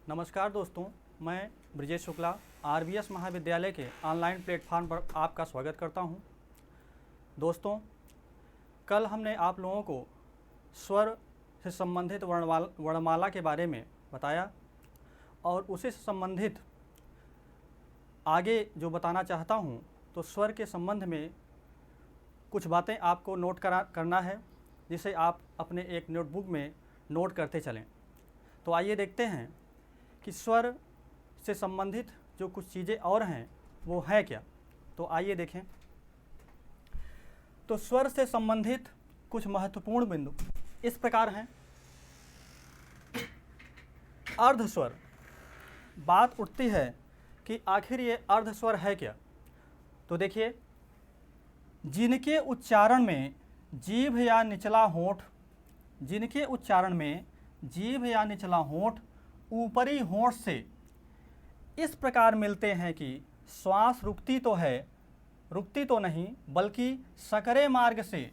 नमस्कार दोस्तों, मैं ब्रिजेश शुक्ला आरबीएस महाविद्यालय के ऑनलाइन प्लेटफॉर्म पर आपका स्वागत करता हूं। दोस्तों, कल हमने आप लोगों को स्वर से संबंधित वर्णमाला के बारे में बताया और उसी से संबंधित आगे जो बताना चाहता हूं, तो स्वर के संबंध में कुछ बातें आपको नोट करना है, जिसे आप अपने एक नोटबुक में नोट करते चलें। तो आइए देखते हैं कि स्वर से संबंधित जो कुछ चीज़ें और हैं वो है क्या। तो आइए देखें। तो स्वर से संबंधित कुछ महत्वपूर्ण बिंदु इस प्रकार हैं। अर्धस्वर, बात उठती है कि आखिर ये अर्धस्वर है क्या। तो देखिए, जिनके उच्चारण में जीभ या निचला होंठ ऊपरी होंठ से इस प्रकार मिलते हैं कि श्वास रुकती तो नहीं बल्कि सकरे मार्ग से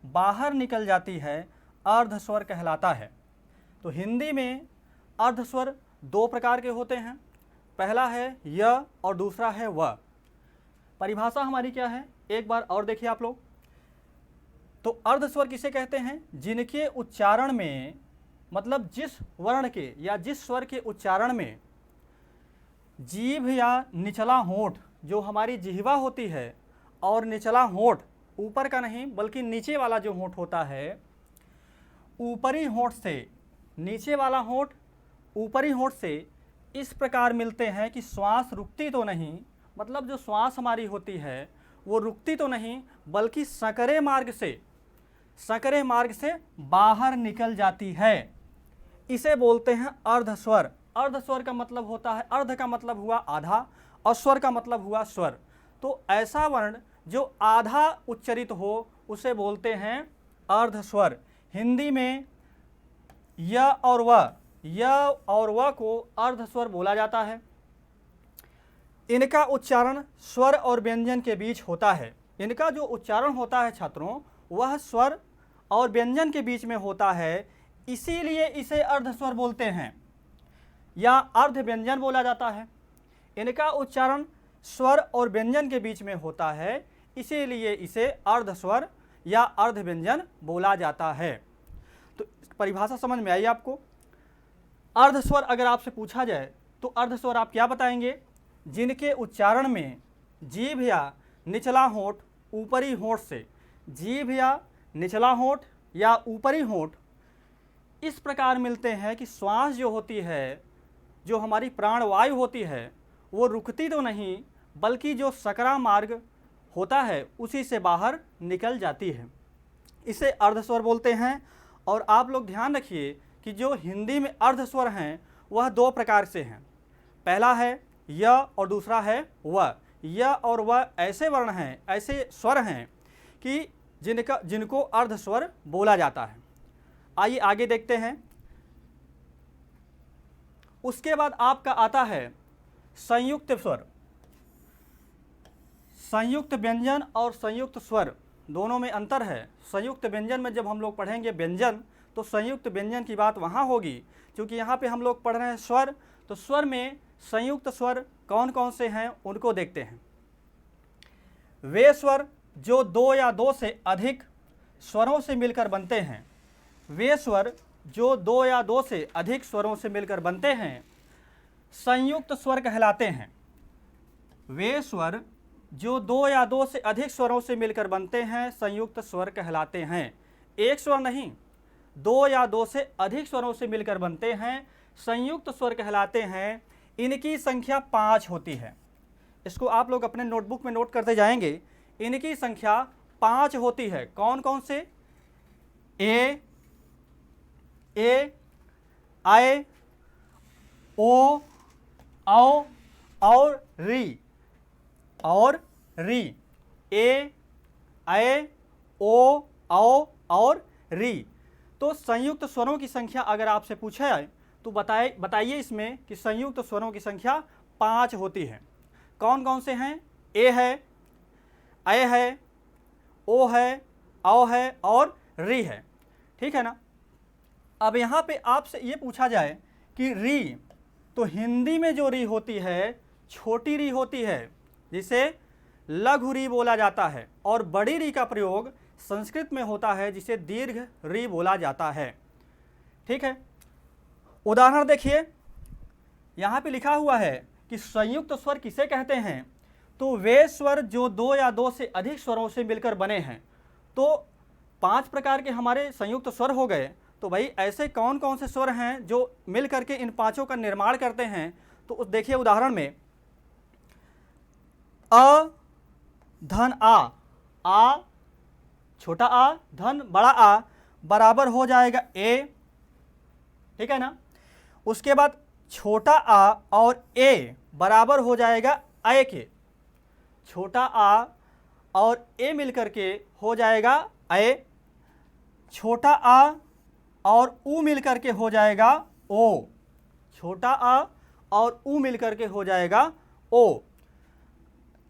बाहर निकल जाती है, अर्धस्वर कहलाता है। तो हिंदी में अर्धस्वर दो प्रकार के होते हैं, पहला है य और दूसरा है व। परिभाषा हमारी क्या है, एक बार और देखिए आप लोग। तो अर्धस्वर किसे कहते हैं? जिनके उच्चारण में, मतलब जिस वर्ण के या जिस स्वर के उच्चारण में जीभ या निचला होंठ, जो हमारी जिह्वा होती है, और निचला होंठ ऊपर का नहीं बल्कि नीचे वाला जो होंठ होता है, ऊपरी होंठ से नीचे वाला होंठ ऊपरी होंठ से इस प्रकार मिलते हैं कि श्वास रुकती तो नहीं, मतलब जो श्वास हमारी होती है वो रुकती तो नहीं बल्कि सकरे मार्ग से बाहर निकल जाती है। इसे बोलते हैं अर्धस्वर। अर्धस्वर का मतलब होता है, अर्ध का मतलब हुआ आधा और स्वर का मतलब हुआ स्वर। तो ऐसा वर्ण जो आधा उच्चरित हो उसे बोलते हैं अर्धस्वर। हिंदी में य और व को अर्धस्वर बोला जाता है। इनका उच्चारण स्वर और व्यंजन के बीच होता है। इनका जो उच्चारण होता है छात्रों, वह स्वर और व्यंजन के बीच में होता है, इसीलिए इसे अर्धस्वर बोलते हैं या अर्ध व्यंजन बोला जाता है। इनका उच्चारण स्वर और व्यंजन के बीच में होता है, इसीलिए इसे अर्धस्वर या अर्ध व्यंजन बोला जाता है। तो परिभाषा समझ में आई आपको? अर्धस्वर अगर आपसे पूछा जाए तो अर्धस्वर आप क्या बताएंगे? जिनके उच्चारण में जीभ या निचला होंठ ऊपरी होंठ से, जीभ या निचला होंठ या ऊपरी होंठ इस प्रकार मिलते हैं कि श्वास जो होती है, जो हमारी प्राणवायु होती है, वो रुकती तो नहीं बल्कि जो सकरा मार्ग होता है उसी से बाहर निकल जाती है। इसे अर्धस्वर बोलते हैं। और आप लोग ध्यान रखिए कि जो हिंदी में अर्धस्वर हैं वह दो प्रकार से हैं। पहला है य और दूसरा है व। य और व ऐसे वर्ण हैं, ऐसे स्वर हैं कि जिनको अर्धस्वर बोला जाता है। आइए आगे देखते हैं। उसके बाद आपका आता है संयुक्त स्वर। संयुक्त व्यंजन और संयुक्त स्वर दोनों में अंतर है। संयुक्त व्यंजन में जब हम लोग पढ़ेंगे व्यंजन, तो संयुक्त व्यंजन की बात वहाँ होगी। क्योंकि यहाँ पे हम लोग पढ़ रहे हैं स्वर, तो स्वर में संयुक्त स्वर कौन कौन से हैं उनको देखते हैं। वे स्वर जो दो या दो से अधिक स्वरों से मिलकर बनते हैं, वे स्वर जो दो या दो से अधिक स्वरों से मिलकर बनते हैं, संयुक्त स्वर कहलाते हैं। वे स्वर जो दो या दो से अधिक स्वरों से मिलकर बनते हैं, संयुक्त स्वर कहलाते हैं। एक स्वर नहीं, दो या दो से अधिक स्वरों से मिलकर बनते हैं, संयुक्त स्वर कहलाते हैं। इनकी संख्या 5 होती है। इसको आप लोग अपने नोटबुक में नोट करते जाएंगे। इनकी संख्या 5 होती है। कौन कौन से? ए, आए, ओ, औ और री। ए, आए, ओ, औ और री। तो संयुक्त स्वरों की संख्या अगर आपसे पूछा जाए तो बताइए इसमें कि संयुक्त स्वरों की संख्या 5 होती है। कौन कौन से हैं? ए है, अय है, ओ है, औ है और री है। ठीक है ना? अब यहाँ पे आपसे ये पूछा जाए कि री तो हिंदी में जो री होती है छोटी री होती है, जिसे लघु री बोला जाता है, और बड़ी री का प्रयोग संस्कृत में होता है, जिसे दीर्घ री बोला जाता है। ठीक है, उदाहरण देखिए, यहाँ पे लिखा हुआ है कि संयुक्त स्वर किसे कहते हैं। तो वे स्वर जो दो या दो से अधिक स्वरों से मिलकर बने हैं। तो 5 प्रकार के हमारे संयुक्त स्वर हो गए। तो भाई ऐसे कौन कौन से स्वर हैं जो मिल करके इन पांचों का निर्माण करते हैं। तो देखिए उदाहरण में अ धन आ छोटा आ धन बड़ा आ बराबर हो जाएगा ए, ठीक है ना। उसके बाद छोटा आ और ए बराबर हो जाएगा ए के, छोटा आ और ए मिलकर के हो जाएगा ए, छोटा आ और ऊ मिलकर के हो जाएगा ओ, छोटा आ और ऊ मिलकर के हो जाएगा ओ,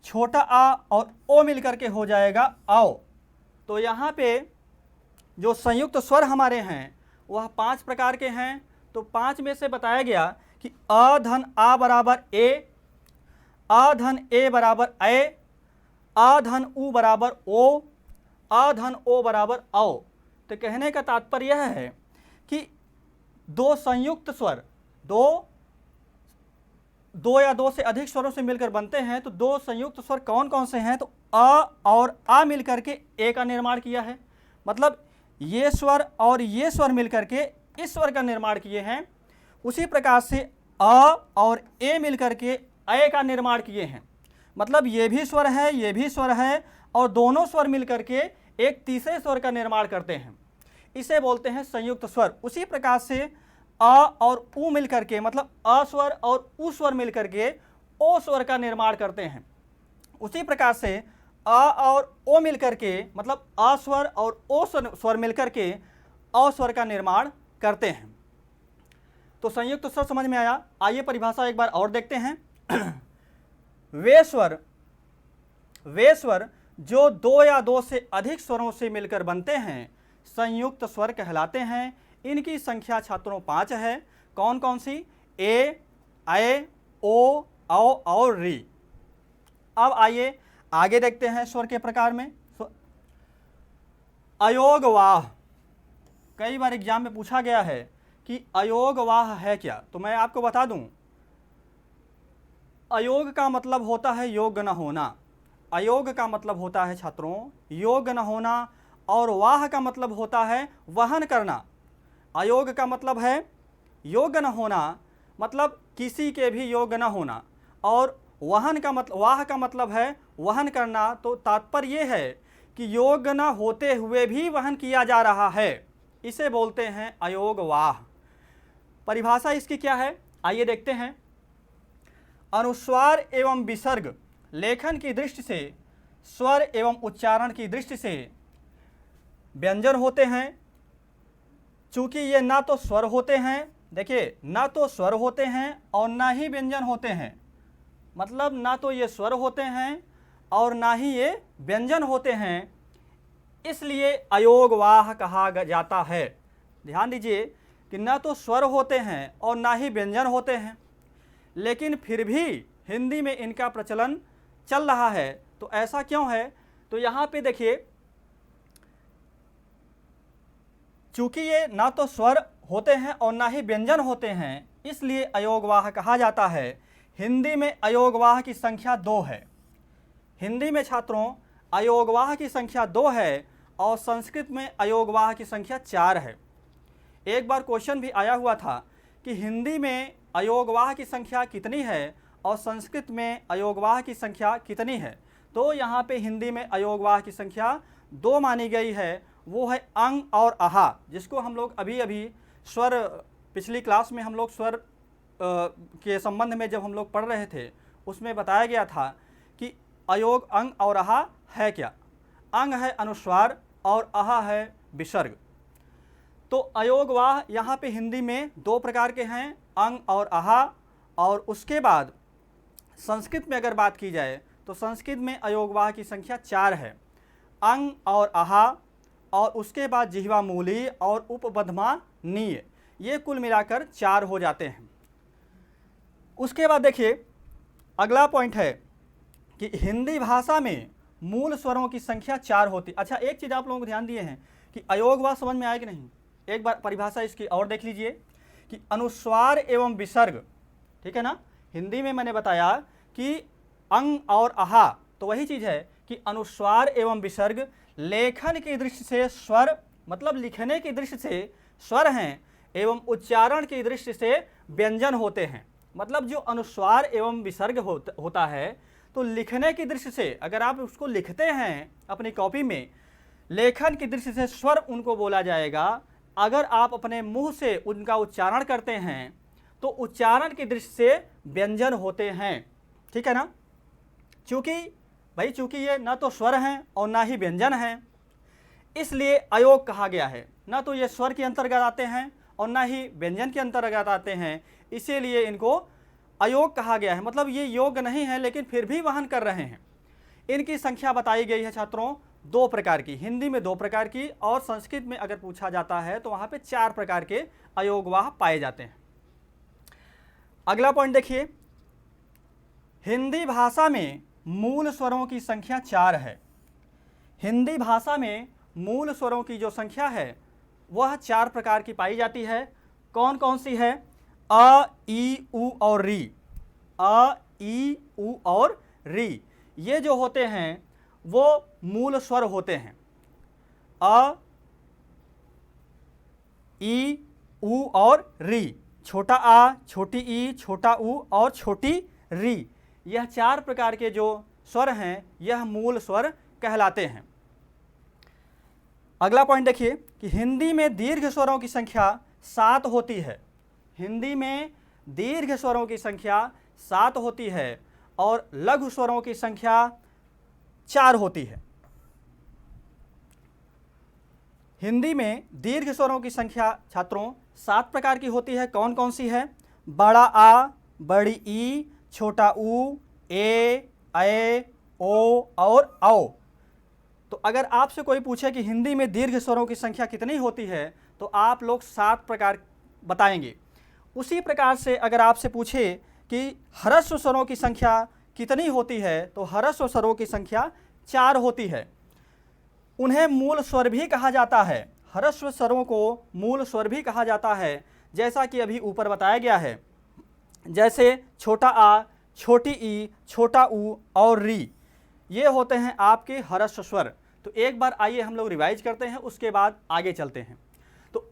छोटा आ और ओ मिलकर के हो जाएगा आओ। तो यहाँ पे जो संयुक्त स्वर हमारे हैं वह 5 प्रकार के हैं। तो 5 में से बताया गया कि अ धन आ बराबर ए, अ धन ए बराबर ए, अ धन ऊ बराबर ओ, अ धन ओ बराबर औ। तो कहने का तात्पर्य यह है कि दो संयुक्त स्वर दो या दो से अधिक स्वरों से मिलकर बनते हैं। तो दो संयुक्त स्वर कौन कौन से हैं। तो अ और आ मिलकर के ए का निर्माण किया है, मतलब ये स्वर और ये स्वर मिलकर के इस स्वर का निर्माण किए हैं। उसी प्रकार से अ और ए मिलकर के ए का निर्माण किए हैं, मतलब ये भी स्वर है ये भी स्वर है, और दोनों स्वर मिलकर के एक तीसरे स्वर का निर्माण करते हैं। इसे बोलते हैं संयुक्त स्वर। उसी प्रकार से अ और ऊ मिलकर के, मतलब अ स्वर और ऊ स्वर मिलकर के ओ स्वर का निर्माण करते हैं। उसी प्रकार से अ और ओ मिलकर के, मतलब अ स्वर और ओ स्वर मिलकर के अ स्वर का निर्माण करते हैं। तो संयुक्त स्वर समझ में आया। आइए परिभाषा एक बार और देखते हैं। वे स्वर जो दो या दो से अधिक स्वरों से मिलकर बनते हैं संयुक्त स्वर कहलाते हैं। इनकी संख्या छात्रों 5 है। कौन कौन सी। ए, ओ, और री। अब आइए आगे देखते हैं स्वर के प्रकार में। अयोगवाह, कई बार एग्जाम में पूछा गया है कि अयोगवाह है क्या। तो मैं आपको बता दूं, अयोग का मतलब होता है योग्य न होना। अयोग का मतलब होता है छात्रों योग्य न होना, और वाह का मतलब होता है वहन करना। अयोग का मतलब है योग्य न होना, मतलब किसी के भी योग्य न होना, और वाह का मतलब है वहन करना। तो तात्पर्य ये है कि योग्य न होते हुए भी वहन किया जा रहा है, इसे बोलते हैं अयोगवाह। परिभाषा इसकी क्या है, आइए देखते हैं। अनुस्वार एवं विसर्ग लेखन की दृष्टि से, स्वर एवं उच्चारण की दृष्टि से व्यंजन होते हैं। चूंकि ये ना तो स्वर होते हैं, देखिए ना तो स्वर होते हैं और ना ही व्यंजन होते हैं, मतलब ना तो ये स्वर होते हैं और ना ही ये व्यंजन होते हैं, इसलिए अयोगवाह कहा जाता है। ध्यान दीजिए कि ना तो स्वर होते हैं और ना ही व्यंजन होते हैं, लेकिन फिर भी हिंदी में इनका प्रचलन चल रहा है। तो ऐसा क्यों है। तो यहाँ पे देखिए, चूंकि ये ना तो स्वर होते हैं और ना ही व्यंजन होते हैं, इसलिए अयोगवाह कहा जाता है। हिंदी में अयोगवाह की संख्या 2 है। हिंदी में छात्रों अयोगवाह की संख्या 2 है और संस्कृत में अयोगवाह की संख्या 4 है। एक बार क्वेश्चन भी आया हुआ था कि हिंदी में अयोगवाह की संख्या कितनी है और संस्कृत में अयोगवाह की संख्या कितनी है। तो यहाँ पे हिंदी में अयोगवाह की संख्या 2 मानी गई है, वो है अंग और आहा, जिसको हम लोग अभी स्वर, पिछली क्लास में हम लोग स्वर के संबंध में जब हम लोग पढ़ रहे थे उसमें बताया गया था कि अयोग अंग और आहा है क्या। अंग है अनुस्वार और आहा है विसर्ग। तो अयोगवाह यहाँ पे हिंदी में 2 प्रकार के हैं, अंग और आहा। और उसके बाद संस्कृत में अगर बात की जाए तो संस्कृत में अयोगवाह की संख्या 4 है, अंग और आहा, और उसके बाद जिह्वा मूली और उपबधमा नीय, ये कुल मिलाकर 4 हो जाते हैं। उसके बाद देखिए अगला पॉइंट है कि हिंदी भाषा में मूल स्वरों की संख्या 4 होती। अच्छा, एक चीज़ आप लोगों को ध्यान दिए हैं कि अयोगवाह समझ में आया कि नहीं? एक बार परिभाषा इसकी और देख लीजिए कि अनुस्वार एवं विसर्ग, ठीक है ना। हिंदी में मैंने बताया कि अंग और आहा, तो वही चीज़ है कि अनुस्वार एवं विसर्ग लेखन की दृष्टि से स्वर, मतलब लिखने की दृष्टि से स्वर हैं, एवं उच्चारण की दृष्टि से व्यंजन होते हैं। मतलब जो अनुस्वार एवं विसर्ग होता है, तो लिखने की दृष्टि से अगर आप उसको लिखते हैं अपनी कॉपी में, लेखन की दृष्टि से स्वर उनको बोला जाएगा। अगर आप अपने मुंह से उनका उच्चारण करते हैं तो उच्चारण की दृष्टि से व्यंजन होते हैं, ठीक है ना। चूंकि ये ना तो स्वर हैं और ना ही व्यंजन हैं, इसलिए अयोग कहा गया है। ना तो ये स्वर के अंतर्गत आते हैं और ना ही व्यंजन के अंतर्गत आते हैं, इसीलिए इनको अयोग कहा गया है। मतलब ये योग नहीं है लेकिन फिर भी वहन कर रहे हैं। इनकी संख्या बताई गई है छात्रों 2 प्रकार की, हिंदी में 2 प्रकार की, और संस्कृत में अगर पूछा जाता है तो वहाँ पे 4 प्रकार के अयोगवाह पाए जाते हैं। अगला पॉइंट देखिए, हिंदी भाषा में मूल स्वरों की संख्या 4 है। हिंदी भाषा में मूल स्वरों की जो संख्या है वह 4 प्रकार की पाई जाती है। कौन कौन सी है? अ, ई, उ और री। अ, ई, उ और री, ये जो होते हैं वो मूल स्वर होते हैं। अ, ई, उ और री, छोटा आ, छोटी ई, छोटा उ और छोटी री, यह 4 प्रकार के जो स्वर हैं यह मूल स्वर कहलाते हैं। अगला पॉइंट देखिए कि हिंदी में दीर्घ स्वरों की संख्या 7 होती है। हिंदी में दीर्घ स्वरों की संख्या 7 होती है और लघु स्वरों की संख्या 4 होती है। हिंदी में दीर्घ स्वरों की संख्या छात्रों 7 प्रकार की होती है। कौन कौन सी है? बड़ा आ, बड़ी ई, छोटा ऊ, ए, ओ और औ। तो अगर आपसे कोई पूछे कि हिंदी में दीर्घ स्वरों की संख्या कितनी होती है तो आप लोग 7 प्रकार बताएंगे। उसी प्रकार से अगर आपसे पूछे कि ह्रस्व स्वरों की संख्या कितनी होती है तो ह्रस्व स्वरों की संख्या 4 होती है। उन्हें मूल स्वर भी कहा जाता है। ह्रस्व स्वरों को मूल स्वर भी कहा जाता है, जैसा कि अभी ऊपर बताया गया है। जैसे छोटा आ, छोटी ई, छोटा ऊ और री, ये होते हैं आपके ह्रस्व स्वर। तो एक बार आइए हम लोग रिवाइज करते हैं, उसके बाद आगे चलते हैं। तो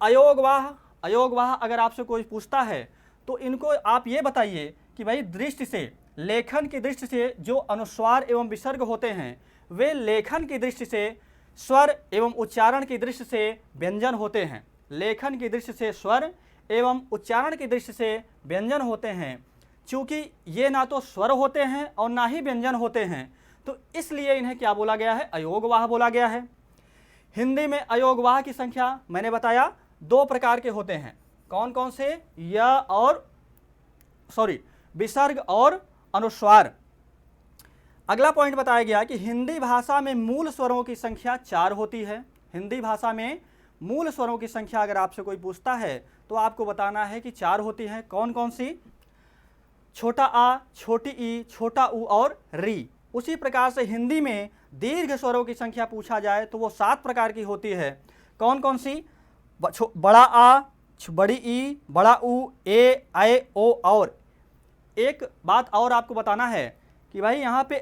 अयोगवाह अगर आपसे कोई पूछता है तो इनको आप ये बताइए कि भाई दृष्टि से, लेखन की दृष्टि से जो अनुस्वार एवं विसर्ग होते हैं वे लेखन की दृष्टि से स्वर एवं उच्चारण की दृष्टि से व्यंजन होते हैं। लेखन की दृष्टि से स्वर एवं उच्चारण की दृष्टि से व्यंजन होते हैं। चूँकि ये ना तो स्वर होते हैं और ना ही व्यंजन होते हैं, तो इसलिए इन्हें क्या बोला गया है? अयोगवाह बोला गया है। हिंदी में अयोगवाह की संख्या मैंने बताया 2 प्रकार के होते हैं। कौन कौन से? विसर्ग और अनुस्वार। अगला पॉइंट बताया गया कि हिंदी भाषा में मूल स्वरों की संख्या 4 होती है। हिंदी भाषा में मूल स्वरों की संख्या अगर आपसे कोई पूछता है तो आपको बताना है कि 4 होती हैं। कौन कौन सी? छोटा आ, छोटी ई, छोटा ऊ और री। उसी प्रकार से हिंदी में दीर्घ स्वरों की संख्या पूछा जाए तो वो 7 प्रकार की होती है। कौन कौन सी? बड़ा आ, बड़ी ई, बड़ा ऊ, ए, ओ और। एक बात और आपको बताना है कि भाई यहाँ पे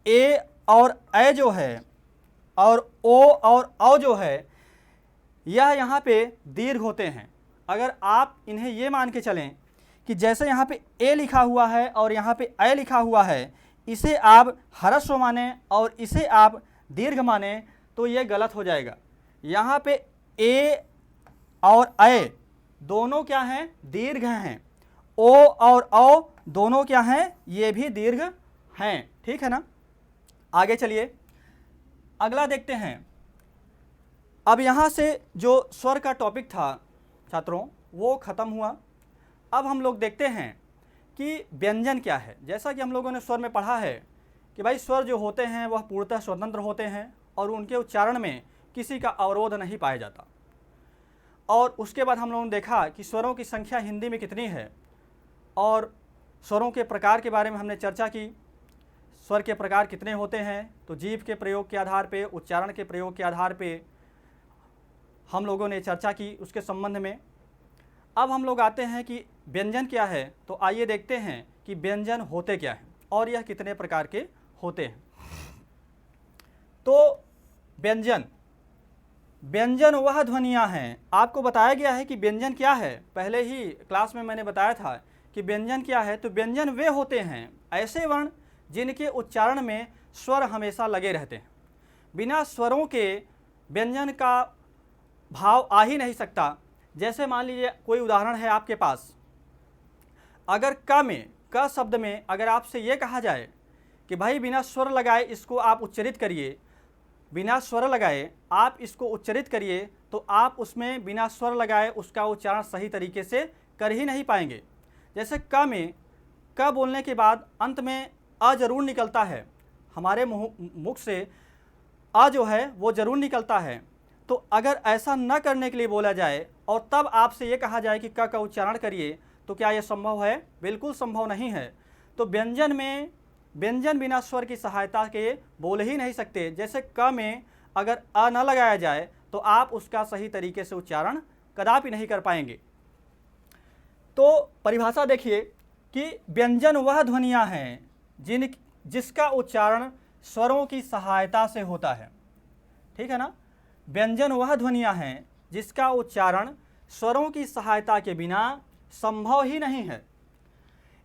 ए और ए जो है और ओ और औ जो है यह यहाँ पे दीर्घ होते हैं। अगर आप इन्हें ये मान के चलें कि जैसे यहाँ पे ए लिखा हुआ है और यहाँ पे ए लिखा हुआ है, इसे आप ह्रस्व माने और इसे आप दीर्घ माने तो ये गलत हो जाएगा। यहाँ पे ए और ए दोनों क्या हैं? दीर्घ हैं। ओ और औ दोनों क्या हैं? ये भी दीर्घ हैं। ठीक है ना। आगे चलिए अगला देखते हैं। अब यहाँ से जो स्वर का टॉपिक था छात्रों वो ख़त्म हुआ। अब हम लोग देखते हैं कि व्यंजन क्या है। जैसा कि हम लोगों ने स्वर में पढ़ा है कि भाई स्वर जो होते हैं वह पूर्णतः स्वतंत्र होते हैं और उनके उच्चारण में किसी का अवरोध नहीं पाया जाता। और उसके बाद हम लोगों ने देखा कि स्वरों की संख्या हिंदी में कितनी है और स्वरों के प्रकार के बारे में हमने चर्चा की। स्वर के प्रकार कितने होते हैं, तो जीभ के प्रयोग के आधार पे, उच्चारण के प्रयोग के आधार पे हम लोगों ने चर्चा की उसके संबंध में। अब हम लोग आते हैं कि व्यंजन क्या है, तो आइए देखते हैं कि व्यंजन होते क्या हैं और यह कितने प्रकार के होते हैं। तो व्यंजन वह ध्वनियाँ हैं, आपको बताया गया है कि व्यंजन क्या है, पहले ही क्लास में मैंने बताया था कि व्यंजन क्या है। तो व्यंजन वे होते हैं ऐसे वर्ण जिनके उच्चारण में स्वर हमेशा लगे रहते हैं। बिना स्वरों के व्यंजन का भाव आ ही नहीं सकता। जैसे मान लीजिए कोई उदाहरण है आपके पास, अगर क शब्द में अगर आपसे ये कहा जाए कि भाई बिना स्वर लगाए इसको आप उच्चरित करिए, बिना स्वर लगाए आप इसको उच्चरित करिए, तो आप उसमें बिना स्वर लगाए उसका उच्चारण सही तरीके से कर ही नहीं पाएंगे। जैसे क में क बोलने के बाद अंत में अ जरूर निकलता है, हमारे मुख से अ जो है वो जरूर निकलता है। तो अगर ऐसा न करने के लिए बोला जाए और तब आपसे ये कहा जाए कि क का उच्चारण करिए, तो क्या यह संभव है? बिल्कुल संभव नहीं है। तो व्यंजन में व्यंजन बिना स्वर की सहायता के बोल ही नहीं सकते। जैसे क में अगर अ न लगाया जाए तो आप उसका सही तरीके से उच्चारण कदापि नहीं कर पाएंगे। तो परिभाषा देखिए कि व्यंजन वह ध्वनियाँ हैं जिसका उच्चारण स्वरों की सहायता से होता है। ठीक है ना? व्यंजन वह ध्वनियाँ हैं जिसका उच्चारण स्वरों की सहायता के बिना संभव ही नहीं है।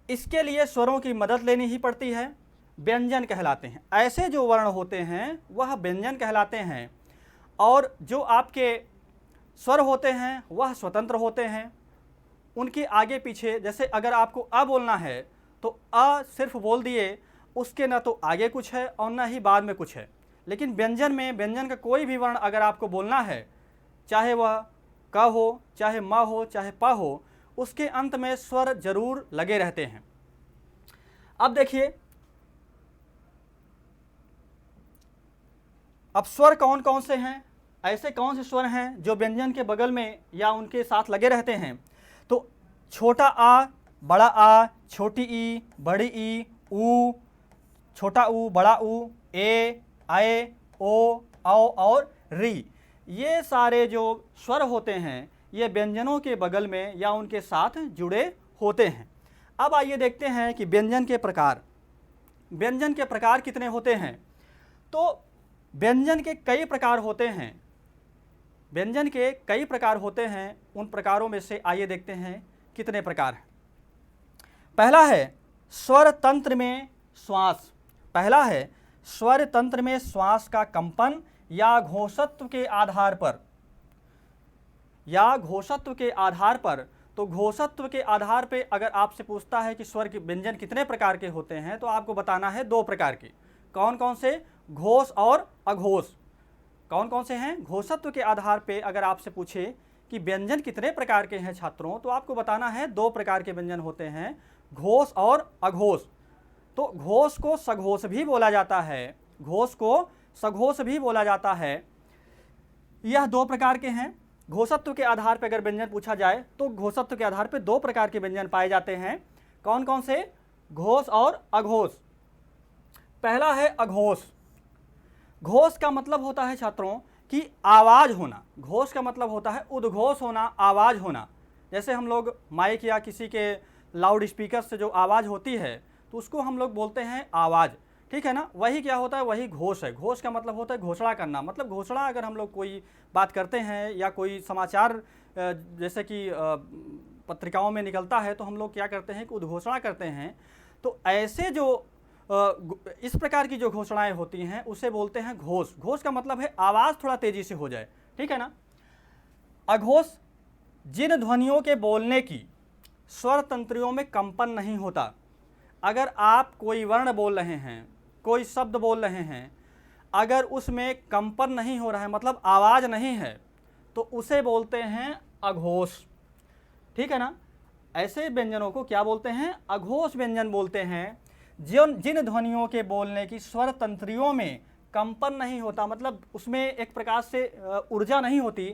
इसके लिए स्वरों की मदद लेनी ही पड़ती है, व्यंजन कहलाते हैं। ऐसे जो वर्ण होते हैं वह व्यंजन कहलाते हैं, और जो आपके स्वर होते हैं वह स्वतंत्र होते हैं। उनके आगे पीछे, जैसे अगर आपको अ बोलना है तो अ सिर्फ बोल दिए, उसके न तो आगे कुछ है और न ही बाद में कुछ है। लेकिन व्यंजन में व्यंजन का कोई भी वर्ण अगर आपको बोलना है, चाहे वह क हो, चाहे म हो, चाहे प हो, उसके अंत में स्वर जरूर लगे रहते हैं। अब देखिए, अब स्वर कौन कौन से हैं, ऐसे कौन से स्वर हैं जो व्यंजन के बगल में या उनके साथ लगे रहते हैं। तो छोटा आ, बड़ा आ, छोटी ई, बड़ी ई, ऊ, छोटा ऊ, बड़ा ऊ, ए, आए, ओ, औ और री, ये सारे जो स्वर होते हैं ये व्यंजनों के बगल में या उनके साथ जुड़े होते हैं। अब आइए देखते हैं कि व्यंजन के प्रकार कितने होते हैं। तो व्यंजन के कई प्रकार होते हैं, व्यंजन के कई प्रकार होते हैं। उन प्रकारों में से आइए देखते हैं कितने प्रकार हैं। पहला है स्वर तंत्र में श्वास। पहला है स्वर तंत्र में श्वास का कंपन या घोषत्व के आधार पर, तो घोषत्व के आधार पे अगर आपसे पूछता है कि स्वर के व्यंजन कितने प्रकार के होते हैं, तो आपको बताना है 2 प्रकार के। कौन कौन से? घोष और अघोष। कौन कौन से हैं? घोषत्व के आधार पे अगर आपसे पूछे कि व्यंजन कितने प्रकार के हैं छात्रों, तो आपको बताना है 2 प्रकार के व्यंजन होते हैं, घोष और अघोष। तो घोष को सघोष भी बोला जाता है, घोष को सघोष भी बोला जाता है। यह 2 प्रकार के हैं। घोषत्व के आधार पर अगर व्यंजन पूछा जाए तो घोषत्व के आधार पर 2 प्रकार के व्यंजन पाए जाते हैं। कौन कौन से? घोष और अघोष। पहला है अघोष। घोष का मतलब होता है छात्रों कि आवाज होना। घोष का मतलब होता है उद्घोष होना, आवाज होना। जैसे हम लोग माइक या किसी के लाउड स्पीकर से जो आवाज होती है तो उसको हम लोग बोलते हैं आवाज। ठीक है ना? वही क्या होता है? वही घोष है। घोष का मतलब होता है घोषणा करना। मतलब घोषणा अगर हम लोग कोई बात करते हैं या कोई समाचार जैसे कि पत्रिकाओं में निकलता है तो हम लोग क्या करते हैं कि उद्घोषणा करते हैं। तो ऐसे जो इस प्रकार की जो घोषणाएं होती हैं उसे बोलते हैं घोष। घोष का मतलब है आवाज़ थोड़ा तेजी से हो जाए। ठीक है ना? अघोष जिन ध्वनियों के बोलने की स्वर तंत्रियों में कंपन नहीं होता। अगर आप कोई वर्ण बोल रहे हैं, कोई शब्द बोल रहे हैं, अगर उसमें कंपन नहीं हो रहा है, मतलब आवाज़ नहीं है, तो उसे बोलते हैं अघोष। ठीक है ना? ऐसे व्यंजनों को क्या बोलते हैं? अघोष व्यंजन बोलते हैं। जिन ध्वनियों के बोलने की स्वर तंत्रियों में कंपन नहीं होता, मतलब उसमें एक प्रकार से ऊर्जा नहीं होती,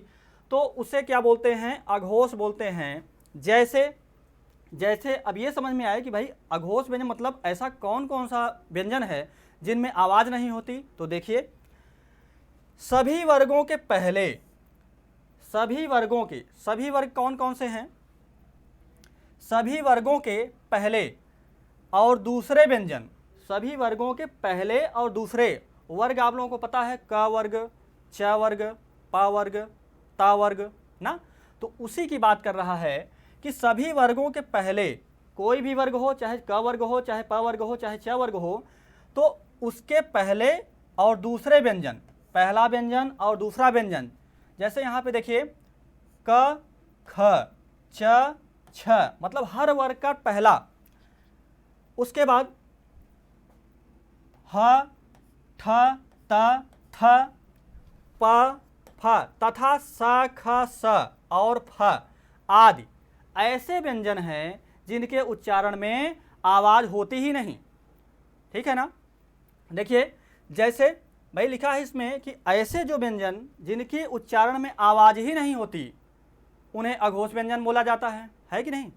तो उसे क्या बोलते हैं? अघोष बोलते हैं। जैसे जैसे अब ये समझ में आया कि भाई अघोष व्यंजन मतलब ऐसा कौन कौन सा व्यंजन है जिनमें आवाज़ नहीं होती। तो देखिए, सभी वर्गों के पहले, सभी वर्ग कौन कौन से हैं? सभी वर्गों के पहले और दूसरे व्यंजन, सभी वर्गों के पहले और दूसरे वर्ग आप लोगों को पता है, क वर्ग, च वर्ग, प वर्ग, ता वर्ग ना। तो उसी की बात कर रहा है कि सभी वर्गों के पहले, कोई भी वर्ग हो, चाहे क वर्ग हो, चाहे प वर्ग हो, चाहे च वर्ग हो, तो उसके पहले और दूसरे व्यंजन, पहला व्यंजन और दूसरा व्यंजन, जैसे यहाँ पे देखिए क, ख, च, छ, मतलब हर वर्ग का पहला, उसके बाद ह, ठ, त, थ, प, फ तथा स, ख, स और फ आदि ऐसे व्यंजन हैं जिनके उच्चारण में आवाज़ होती ही नहीं। ठीक है ना। देखिए, जैसे भाई लिखा है इसमें कि ऐसे जो व्यंजन जिनके उच्चारण में आवाज़ ही नहीं होती उन्हें अघोष व्यंजन बोला जाता है कि नहीं।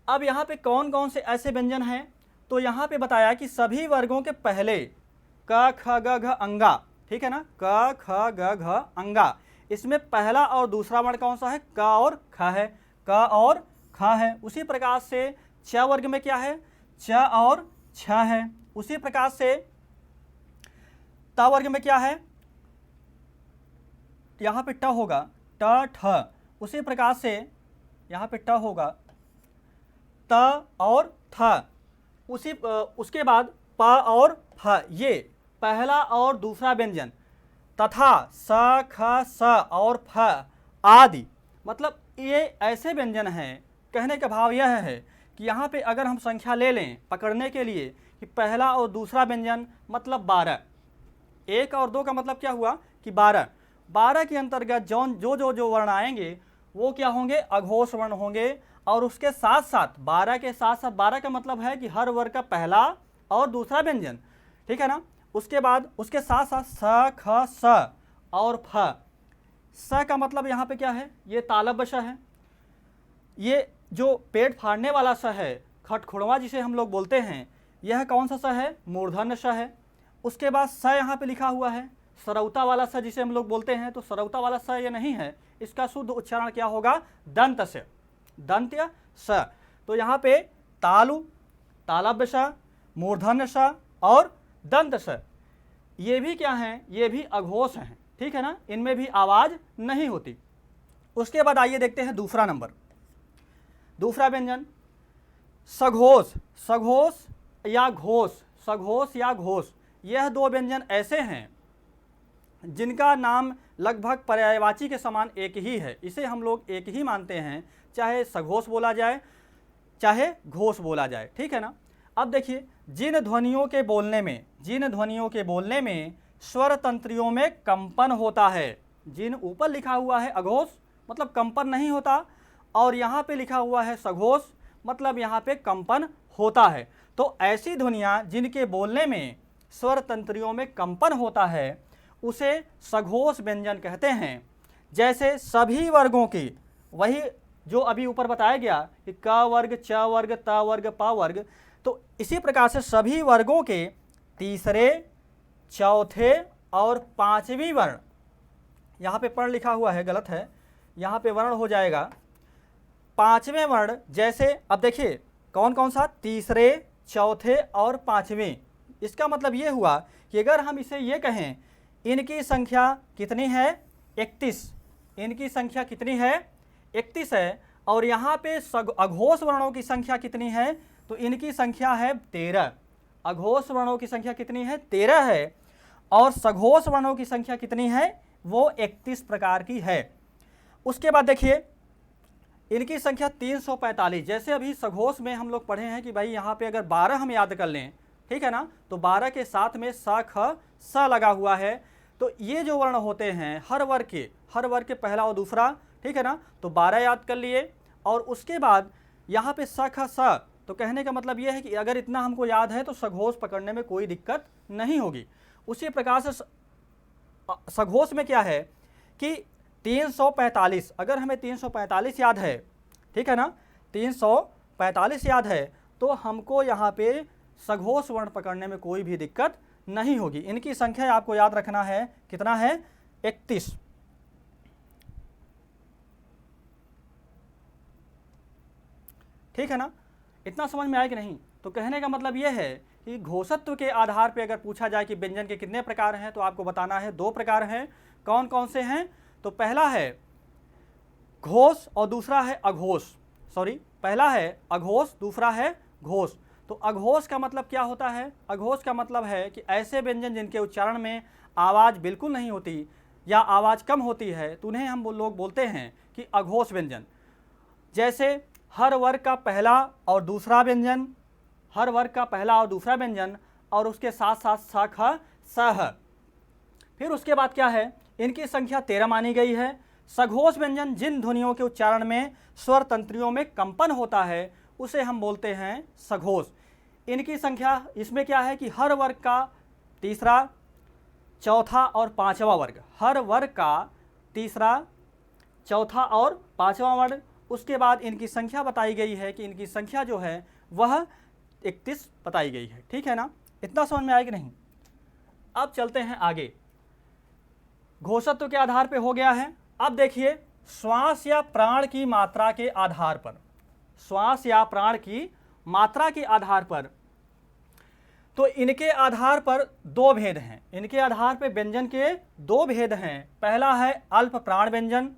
अब यहाँ पे कौन कौन से ऐसे व्यंजन हैं? तो यहाँ पे बताया कि सभी वर्गों के पहले क, ख, ग, घ, अंगा, ठीक है ना, क, ख, ग, घ, अंगा, इसमें पहला और दूसरा वर्ण कौन सा है? क और ख है, क और ख है। उसी प्रकार से च वर्ग में क्या है? च और छ है। उसी प्रकार से त वर्ग में क्या है? यहाँ पे ट होगा, ट, ठ। उसी प्रकार से यहाँ पे ट होगा, त और थ। उसके बाद प और फ, ये पहला और दूसरा व्यंजन, तथा स, ख, स और फ आदि, मतलब ये ऐसे व्यंजन हैं। कहने का भाव यह है कि यहाँ पे अगर हम संख्या ले लें पकड़ने के लिए कि पहला और दूसरा व्यंजन मतलब 12, 1 और 2 का मतलब क्या हुआ कि 12, 12 के अंतर्गत जो वर्ण आएंगे वो क्या होंगे? अघोष वर्ण होंगे। और उसके साथ साथ 12 के साथ साथ 12 का मतलब है कि हर वर्ग का पहला और दूसरा व्यंजन, ठीक है ना। उसके बाद उसके साथ साथ स, ख, स और फ। स का मतलब यहाँ पे क्या है? ये तालव्य स है। ये जो पेट फाड़ने वाला स है, खटखुड़वा जिसे हम लोग बोलते हैं, यह कौन सा स है? मूर्धन्य स है। उसके बाद स यहाँ पे लिखा हुआ है, सरौता वाला स जिसे हम लोग बोलते हैं, तो सरौता वाला स ये नहीं है, इसका शुद्ध उच्चारण क्या होगा? दंत से, दंत्य स। तो यहाँ पे तालु, तालव्य स, मूर्धन्य स और दंत स, ये भी क्या हैं? ये भी अघोष हैं, ठीक है ना, इनमें भी आवाज़ नहीं होती। उसके बाद आइए देखते हैं दूसरा नंबर, दूसरा व्यंजन सघोष, सघोष या घोष, सघोष या घोष। यह दो व्यंजन ऐसे हैं जिनका नाम लगभग पर्यायवाची के समान एक ही है। इसे हम लोग एक ही मानते हैं, चाहे सघोष बोला जाए चाहे घोष बोला जाए, ठीक है ना। अब देखिए, जिन ध्वनियों के बोलने में स्वर तंत्रियों में कंपन होता है, जिन ऊपर लिखा हुआ है अघोष मतलब कंपन नहीं होता, और यहाँ पे लिखा हुआ है सघोष मतलब यहाँ पे कंपन होता है। तो ऐसी ध्वनियाँ जिनके बोलने में स्वर तंत्रियों में कंपन होता है उसे सघोष व्यंजन कहते हैं। जैसे सभी वर्गों की, वही जो अभी ऊपर बताया गया कि क वर्ग, च वर्ग, त वर्ग, प वर्ग, तो इसी प्रकार से सभी वर्गों के तीसरे, चौथे और पांचवी वर्ण, यहाँ पे पर्ण लिखा हुआ है, गलत है, यहाँ पे वर्ण हो जाएगा पांचवें वर्ण। जैसे अब देखिए कौन कौन सा? तीसरे, चौथे और पांचवें। इसका मतलब ये हुआ कि अगर हम इसे ये कहें इनकी संख्या कितनी है? 31, इनकी संख्या कितनी है? 31 है। और यहाँ पे अघोष वर्णों की संख्या कितनी है? तो इनकी संख्या है 13। अघोष वर्णों की संख्या कितनी है? 13 है। और सघोष वर्णों की संख्या कितनी है? वो 31 प्रकार की है। उसके बाद देखिए इनकी संख्या 345। जैसे अभी सघोष में हम लोग पढ़े हैं कि भाई यहाँ पे अगर 12 हम याद कर लें, ठीक है ना, तो 12 के साथ में स, ख, स लगा हुआ है। तो ये जो वर्ण होते हैं हर वर्ग के पहला और दूसरा, ठीक है ना, तो 12 याद कर लिए। और उसके बाद यहाँ पे स, ख, स, तो कहने का मतलब ये है कि अगर इतना हमको याद है तो सघोष पकड़ने में कोई दिक्कत नहीं होगी। उसी प्रकार से सघोष में क्या है कि 345, अगर हमें 345 याद है, ठीक है ना, 145 याद है तो हमको यहाँ पे सघोष वर्ण पकड़ने में कोई भी दिक्कत नहीं होगी। इनकी संख्या आपको याद रखना है, कितना है? 31। ठीक है ना? इतना समझ में आया कि नहीं? तो कहने का मतलब यह है कि घोषत्व के आधार पर अगर पूछा जाए कि व्यंजन के कितने प्रकार हैं तो आपको बताना है 2 प्रकार हैं। कौन कौन से हैं? तो पहला है घोष और दूसरा है अघोष। पहला है अघोष, दूसरा है घोष। तो अघोष का मतलब क्या होता है? अघोष का मतलब है कि ऐसे व्यंजन जिनके उच्चारण में आवाज़ बिल्कुल नहीं होती या आवाज़ कम होती है तो उन्हें हम लोग बोलते हैं कि अघोष व्यंजन। जैसे हर वर्ग का पहला और दूसरा व्यंजन, हर वर्ग का पहला और दूसरा व्यंजन और उसके साथ साथ स ख स ह। फिर उसके बाद क्या है? इनकी संख्या 13 मानी गई है। सघोष व्यंजन जिन ध्वनियों के उच्चारण में स्वर तंत्रियों में कंपन होता है उसे हम बोलते हैं सघोष। इनकी संख्या इसमें क्या है कि हर वर्ग का तीसरा, चौथा और पांचवा वर्ग, हर वर्ग का तीसरा, चौथा और पांचवा वर्ग। उसके बाद इनकी संख्या बताई गई है कि इनकी संख्या जो है वह 31 बताई गई है। ठीक है ना? इतना समझ में आया कि नहीं? अब चलते हैं आगे। घोषत्व के आधार पे हो गया है। अब देखिए श्वास या प्राण की मात्रा के आधार पर, श्वास या प्राण की मात्रा के आधार पर, तो इनके आधार पर 2 भेद हैं। इनके आधार पर व्यंजन के 2 भेद हैं। पहला है अल्प प्राण व्यंजन,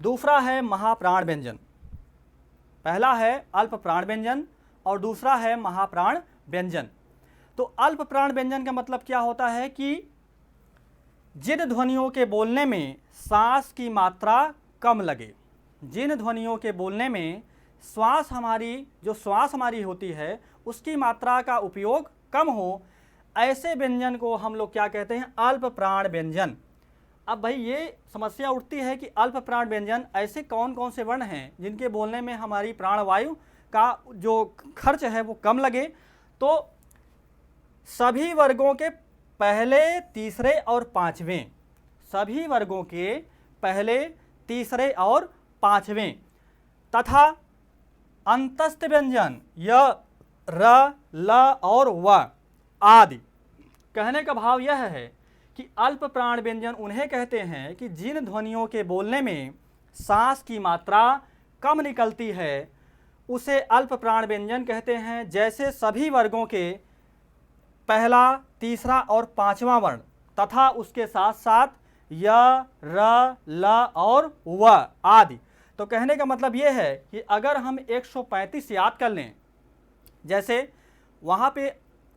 दूसरा है महाप्राण व्यंजन। पहला है अल्प प्राण व्यंजन और दूसरा है महाप्राण व्यंजन। तो अल्प प्राण व्यंजन का मतलब क्या होता है कि जिन ध्वनियों के बोलने में सांस की मात्रा कम लगे, जिन ध्वनियों के बोलने में श्वास हमारी होती है उसकी मात्रा का उपयोग कम हो, ऐसे व्यंजन को हम लोग क्या कहते हैं? अल्प प्राण व्यंजन। अब भाई ये समस्या उठती है कि अल्प प्राण व्यंजन ऐसे कौन कौन से वर्ण हैं जिनके बोलने में हमारी प्राणवायु का जो खर्च है वो कम लगे? तो सभी वर्गों के पहले, तीसरे और पांचवें, सभी वर्गों के पहले, तीसरे और पांचवें तथा अंतस्थ व्यंजन य, र, ल और व आदि। कहने का भाव यह है कि अल्प प्राण व्यंजन उन्हें कहते हैं कि जिन ध्वनियों के बोलने में सांस की मात्रा कम निकलती है उसे अल्प प्राण व्यंजन कहते हैं। जैसे सभी वर्गों के पहला, तीसरा और पांचवा वर्ण तथा उसके साथ साथ य, र, ल और व आदि। तो कहने का मतलब ये है कि अगर हम 135 याद कर लें, जैसे वहाँ पे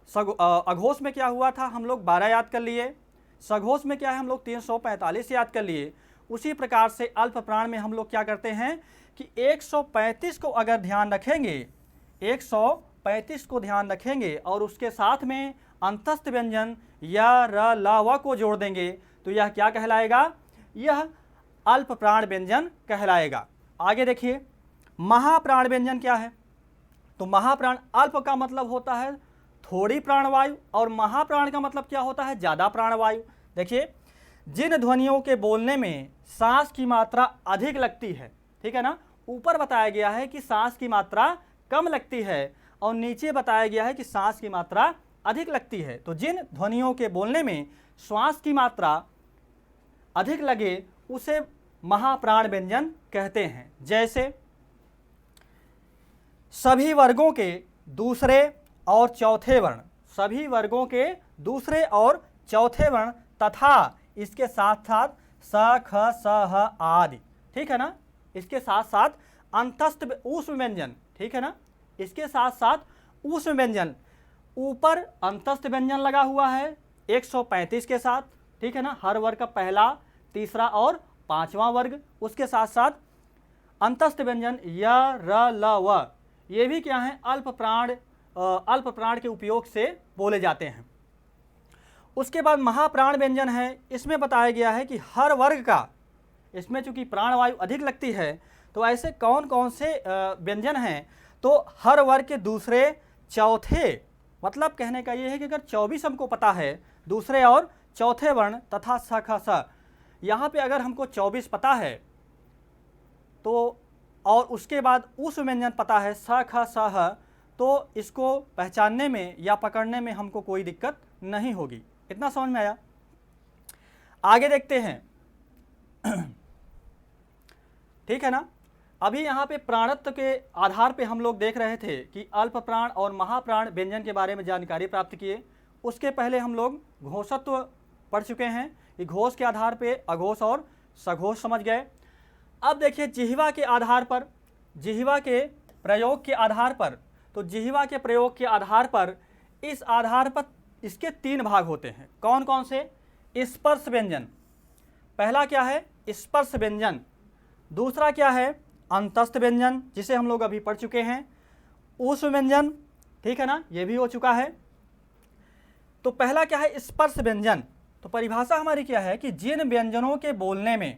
अघोष में क्या हुआ था, हम लोग 12 याद कर लिए, सघोष में क्या है हम लोग 345 याद कर लिए, उसी प्रकार से अल्प प्राण में हम लोग क्या करते हैं कि 135 को अगर ध्यान रखेंगे, 135 को ध्यान रखेंगे और उसके साथ में अंतस्थ व्यंजन या, र, ल, व को जोड़ देंगे तो यह क्या कहलाएगा? यह अल्प प्राण व्यंजन कहलाएगा। आगे देखिए महाप्राण व्यंजन क्या है? तो महाप्राण, अल्प का मतलब होता है थोड़ी प्राणवायु और महाप्राण का मतलब क्या होता है? ज़्यादा प्राणवायु। देखिए जिन ध्वनियों के बोलने में सांस की मात्रा अधिक लगती है, ठीक है ना, ऊपर बताया गया है कि सांस की मात्रा कम लगती है और नीचे बताया गया है कि सांस की मात्रा अधिक लगती है। तो जिन ध्वनियों के बोलने में श्वास की मात्रा अधिक लगे उसे महाप्राण व्यंजन कहते हैं। जैसे सभी वर्गों के दूसरे और चौथे वर्ण, सभी वर्गों के दूसरे और चौथे वर्ण तथा इसके साथ साथ स, ख, स, ह आदि। ठीक है ना? इसके साथ साथ अंतस्थ ऊष्म व्यंजन, ठीक है ना, इसके साथ साथ ऊष्म व्यंजन, ऊपर अंतस्थ व्यंजन लगा हुआ है 135 के साथ, ठीक है ना, हर वर्ग का पहला, तीसरा और पांचवा वर्ग, उसके साथ साथ अंतस्थ व्यंजन य, र, ल, व, ये भी क्या है? अल्प प्राण के उपयोग से बोले जाते हैं। उसके बाद महाप्राण व्यंजन है, इसमें बताया गया है कि हर वर्ग का, इसमें चूंकि प्राणवायु अधिक लगती है तो ऐसे कौन कौन से व्यंजन हैं? तो हर वर्ग के दूसरे, चौथे, मतलब कहने का ये है कि अगर 24 हमको पता है दूसरे और चौथे वर्ण तथा स, ख, स, यहाँ पे अगर हमको 24 पता है तो और उसके बाद उस व्यंजन पता है स ख स ह, तो इसको पहचानने में या पकड़ने में हमको कोई दिक्कत नहीं होगी। इतना समझ में आया? आगे देखते हैं। ठीक है ना। अभी यहाँ पे प्राणत्व के आधार पे हम लोग देख रहे थे कि अल्प प्राण और महाप्राण व्यंजन के बारे में जानकारी प्राप्त किए। उसके पहले हम लोग घोषत्व पढ़ चुके हैं कि घोष के आधार पे अघोष और सघोष समझ गए। अब देखिए जिह्वा के आधार पर, जिह्वा के प्रयोग के आधार पर, तो जिह्वा के प्रयोग के आधार पर, इस आधार पर इसके 3 भाग होते हैं। कौन कौन से? स्पर्श व्यंजन, पहला क्या है? स्पर्श व्यंजन। दूसरा क्या है? अंतस्थ व्यंजन, जिसे हम लोग अभी पढ़ चुके हैं। ऊष्म व्यंजन, ठीक है ना, ये भी हो चुका है। तो पहला क्या है? स्पर्श व्यंजन। तो परिभाषा हमारी क्या है कि जिन व्यंजनों के बोलने में,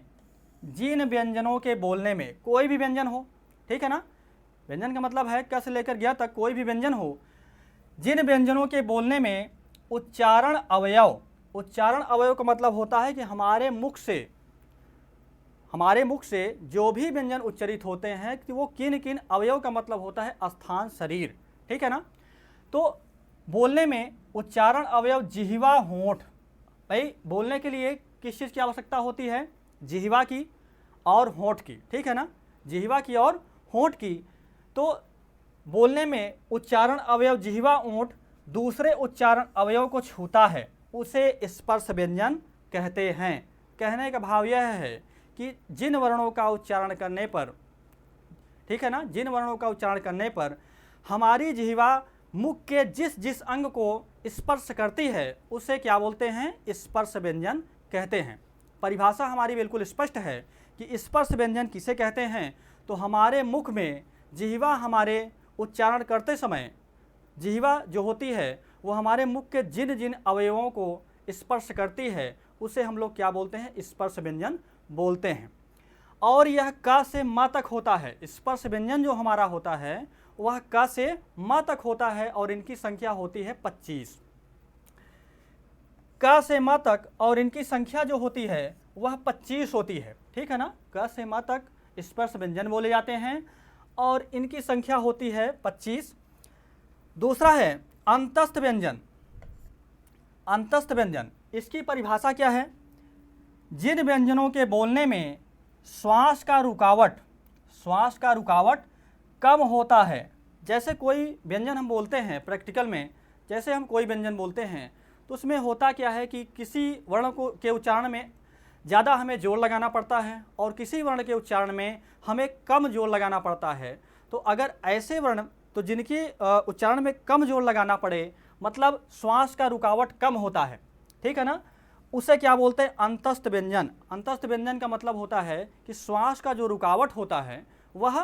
जिन व्यंजनों के बोलने में कोई भी व्यंजन हो, ठीक है ना, व्यंजन का मतलब है क से लेकर ज्ञ तक कोई भी व्यंजन हो, जिन व्यंजनों के बोलने में उच्चारण अवयव, उच्चारण अवयव का मतलब होता है कि हमारे मुख से जो भी व्यंजन उच्चरित होते हैं कि वो किन किन अवयव का मतलब होता है स्थान, शरीर, ठीक है ना। तो बोलने में उच्चारण अवयव जिह्वा, होंठ। भाई बोलने के लिए किस चीज़ की आवश्यकता होती है? जिह्वा की और होंठ की, ठीक है ना, जिह्वा की और होंठ की। तो बोलने में उच्चारण अवयव जिह्वा, होंठ दूसरे उच्चारण अवयव को छूता है, उसे स्पर्श व्यंजन कहते हैं। कहने का भाव यह है कि जिन वर्णों का उच्चारण करने पर, ठीक है ना, जिन वर्णों का उच्चारण करने पर हमारी जिह्वा मुख के जिस जिस अंग को स्पर्श करती है, उसे क्या बोलते हैं? स्पर्श व्यंजन कहते हैं। परिभाषा हमारी बिल्कुल स्पष्ट है कि स्पर्श व्यंजन किसे कहते हैं? तो हमारे मुख में जिह्वा हमारे उच्चारण करते समय, जिह्वा जो होती है वो हमारे मुख के जिन जिन अवयवों को स्पर्श करती है, उसे हम लोग क्या बोलते हैं? स्पर्श व्यंजन बोलते हैं। और यह क से म तक होता है। स्पर्श व्यंजन जो हमारा होता है वह क से म तक होता है और इनकी संख्या होती है 25। क से म तक और इनकी संख्या जो होती है वह 25 होती है, ठीक है ना। क से म तक स्पर्श व्यंजन बोले जाते हैं और इनकी संख्या होती है 25। दूसरा है अंतस्थ व्यंजन। अंतस्थ व्यंजन, इसकी परिभाषा क्या है? जिन व्यंजनों के बोलने में श्वास का रुकावट कम होता है। जैसे कोई व्यंजन हम बोलते हैं प्रैक्टिकल में, जैसे हम कोई व्यंजन बोलते हैं तो उसमें होता क्या है कि किसी वर्ण को के उच्चारण में ज़्यादा हमें जोर लगाना पड़ता है और किसी वर्ण के उच्चारण में हमें कम जोर लगाना पड़ता है। तो अगर ऐसे वर्ण, तो जिनके उच्चारण में कम जोर लगाना पड़े, मतलब श्वास का रुकावट कम होता है, ठीक है ना, उसे क्या बोलते हैं? अंतस्थ व्यंजन। अंतस्थ व्यंजन का मतलब होता है कि श्वास का जो रुकावट होता है वह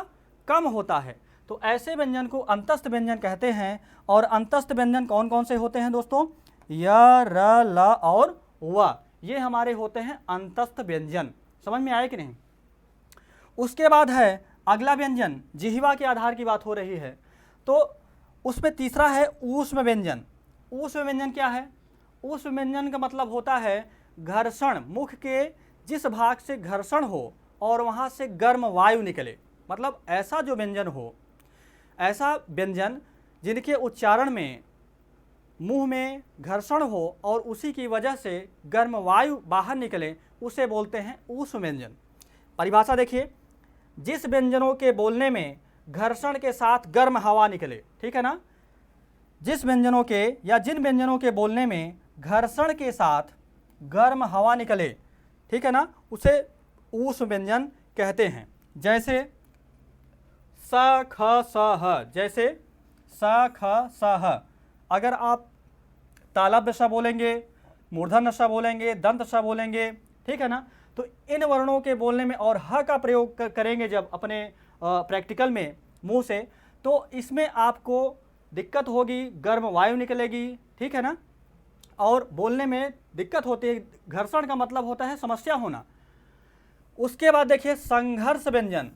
कम होता है। तो ऐसे व्यंजन को अंतस्थ व्यंजन कहते हैं। और अंतस्थ व्यंजन कौन कौन से होते हैं दोस्तों? य, र, ल और व, ये हमारे होते हैं अंतस्थ व्यंजन। समझ में आए कि नहीं? उसके बाद है अगला व्यंजन, जिह्वा के आधार की बात हो रही है, तो उसमें तीसरा है ऊष्म व्यंजन। ऊष्म व्यंजन क्या है? ऊष्म व्यंजन का मतलब होता है घर्षण, मुख के जिस भाग से घर्षण हो और वहाँ से गर्म वायु निकले, मतलब ऐसा जो व्यंजन हो, ऐसा व्यंजन जिनके उच्चारण में मुंह में घर्षण हो और उसी की वजह से गर्म वायु बाहर निकले, उसे बोलते हैं ऊष्म व्यंजन। परिभाषा देखिए, जिस व्यंजनों के बोलने में घर्षण के साथ गर्म हवा निकले, ठीक है ना, जिस व्यंजनों के या जिन व्यंजनों के बोलने में घर्षण के साथ गर्म हवा निकले, ठीक है ना, उसे ऊष्म व्यंजन कहते हैं। जैसे स ख स ह, जैसे स ख स ह, अगर आप तालव्य स बोलेंगे, मूर्धन्य स बोलेंगे, दंत स बोलेंगे, ठीक है ना, तो इन वर्णों के बोलने में और ह का प्रयोग करेंगे जब अपने प्रैक्टिकल में मुंह से, तो इसमें आपको दिक्कत होगी, गर्म वायु निकलेगी, ठीक है ना, और बोलने में दिक्कत होती है। घर्षण का मतलब होता है समस्या होना। उसके बाद देखिए संघर्ष व्यंजन,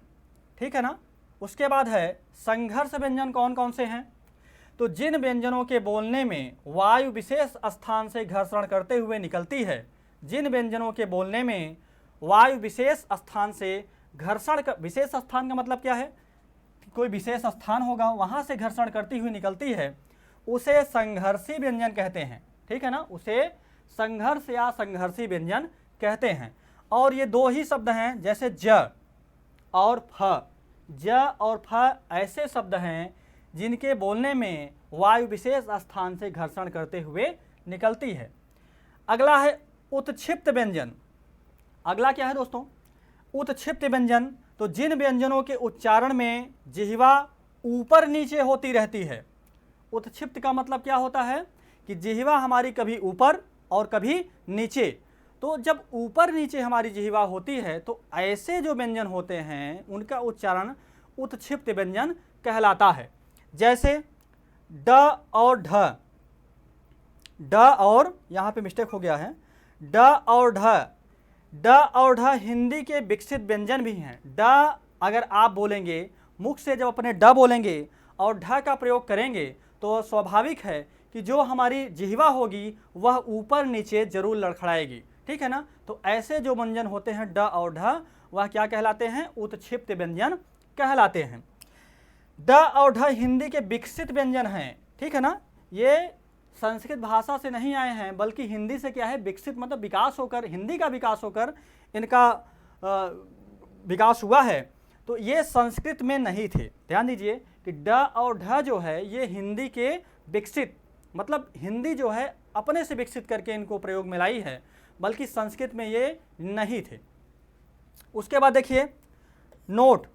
ठीक है ना, उसके बाद है संघर्ष व्यंजन। कौन कौन से हैं? तो जिन व्यंजनों के बोलने में वायु विशेष स्थान से घर्षण करते हुए निकलती है, जिन व्यंजनों के बोलने में वायु विशेष स्थान से घर्षण विशेष स्थान का मतलब क्या है, कोई विशेष स्थान होगा वहाँ से घर्षण करती हुई निकलती है, उसे संघर्षी व्यंजन कहते हैं। ठीक है ना, उसे संघर्ष या संघर्षी व्यंजन कहते हैं। और ये दो ही शब्द हैं, जैसे ज और फ। ज और फ ऐसे शब्द हैं जिनके बोलने में वायु विशेष स्थान से घर्षण करते हुए निकलती है। अगला है उत्क्षिप्त व्यंजन। अगला क्या है दोस्तों, उत्क्षिप्त व्यंजन। तो जिन व्यंजनों के उच्चारण में जिह्वा ऊपर नीचे होती रहती है। उत्क्षिप्त का मतलब क्या होता है कि जिह्वा हमारी कभी ऊपर और कभी नीचे। तो जब ऊपर नीचे हमारी जिह्वा होती है तो ऐसे जो व्यंजन होते हैं उनका उच्चारण उत्क्षिप्त व्यंजन कहलाता है। जैसे ड और ढ, ड और, यहाँ पे मिस्टेक हो गया है, ड और ढ। ड और ढ हिंदी के विकसित व्यंजन भी हैं। ड अगर आप बोलेंगे, मुख से जब अपने ड बोलेंगे और ढ का प्रयोग करेंगे तो स्वाभाविक है कि जो हमारी जिह्वा होगी वह ऊपर नीचे जरूर लड़खड़ाएगी। ठीक है ना, तो ऐसे जो व्यंजन होते हैं ड और ढ, वह क्या कहलाते हैं, उत्क्षिप्त व्यंजन कहलाते हैं। ड और ढ हिंदी के विकसित व्यंजन हैं। ठीक है ना, ये संस्कृत भाषा से नहीं आए हैं बल्कि हिंदी से क्या है, विकसित मतलब विकास होकर, हिंदी का विकास होकर इनका विकास हुआ है। तो ये संस्कृत में नहीं थे। ध्यान दीजिए कि ड और ढ जो है ये हिंदी के विकसित, मतलब हिंदी जो है अपने से विकसित करके इनको प्रयोग में लाई है, बल्कि संस्कृत में ये नहीं थे। उसके बाद देखिए नोट।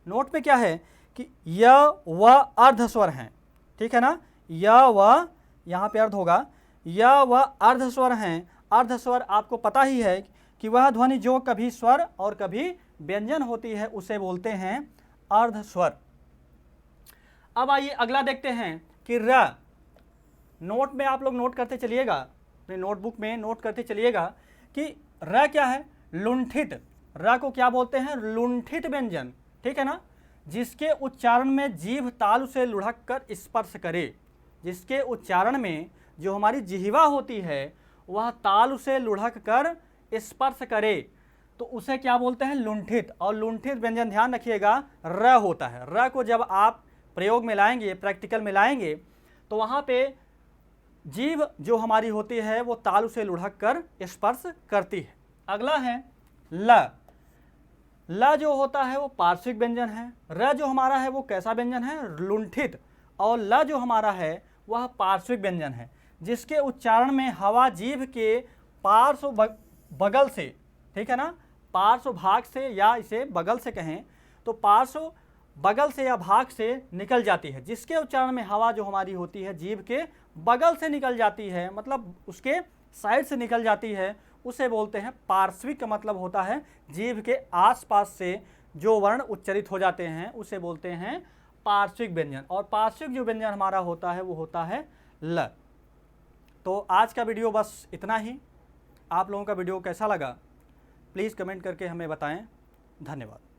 नोट में क्या है कि य व अर्धस्वर हैं। ठीक है ना, य व, यहाँ पे अर्ध होगा, य व अर्धस्वर हैं। अर्धस्वर आपको पता ही है कि वह ध्वनि जो कभी स्वर और कभी व्यंजन होती है उसे बोलते हैं अर्धस्वर। अब आइए अगला देखते हैं कि र। नोट में आप लोग नोट करते चलिएगा, अपने नोटबुक में नोट करते चलिएगा कि र क्या है, लुंठित। र को क्या बोलते हैं, लुंठित व्यंजन। ठीक है ना, जिसके उच्चारण में जीभ तालु से लुढ़क कर स्पर्श करे। जिसके उच्चारण में जो हमारी जिह्वा होती है वह तालु से लुढ़क कर स्पर्श करे तो उसे क्या बोलते हैं, लुंठित। और लुंठित व्यंजन ध्यान रखिएगा र होता है। र को जब आप प्रयोग में लाएंगे, प्रैक्टिकल में लाएंगे, तो वहाँ पे जीभ जो हमारी होती है वो तालु से लुढ़क कर स्पर्श करती है। अगला है ल। ल जो होता है वो पार्श्विक व्यंजन है। र जो हमारा है वो कैसा व्यंजन है, लुंठित। और ल जो हमारा है वह पार्श्विक व्यंजन है, जिसके उच्चारण में हवा जीभ के पार्श्व बगल से, ठीक है ना, पार्श्व भाग से या इसे बगल से कहें तो पार्श्व बगल से या भाग से निकल जाती है। जिसके उच्चारण में हवा जो हमारी होती है जीभ के बगल से निकल जाती है, मतलब उसके साइड से निकल जाती है, उसे बोलते हैं पार्श्विक। का मतलब होता है जीभ के आसपास से जो वर्ण उच्चरित हो जाते हैं उसे बोलते हैं पार्श्विक व्यंजन। और पार्श्विक जो व्यंजन हमारा होता है वो होता है ल। तो आज का वीडियो बस इतना ही। आप लोगों का वीडियो कैसा लगा प्लीज़ कमेंट करके हमें बताएं। धन्यवाद।